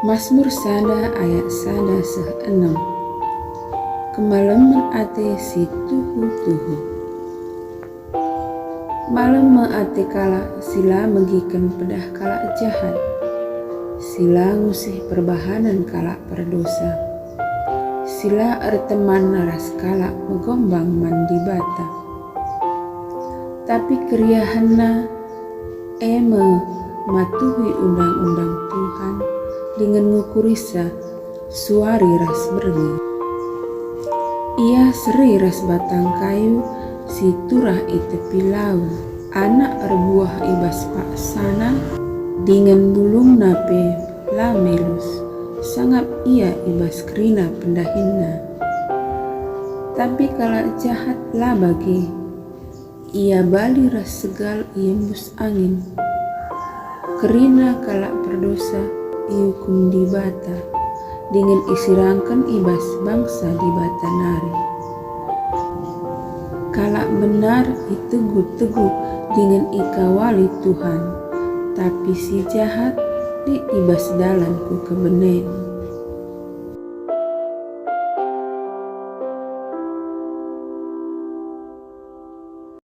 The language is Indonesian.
Mazmur sada ayat sada seenam. Kemalaman ate si tuhu-tuhu. Malam ate kala sila megikan pedah kala jahat. Sila ngusih perbahanan kala perdosa. Sila erteman naras kala megombang mandi bata. Tapi keriahanna matuhi undang-undang Tuhan dengan ngukurisa suari ras berni. Ia seri ras batang kayu si turah itepi lau. Anak erbuah ibas pak sana dengan bulung nape lamelus. Sangap ia ibas kerina pendahinna. Tapi kala jahat lah bagi ia bali ras segal iembus angin. Kerina kala berdosa iukum di bata dengan isirangkan ibas bangsa di bata nari. Kala benar itegu-tegu dengan ikawali Tuhan, tapi si jahat di ibas dalanku kebenen.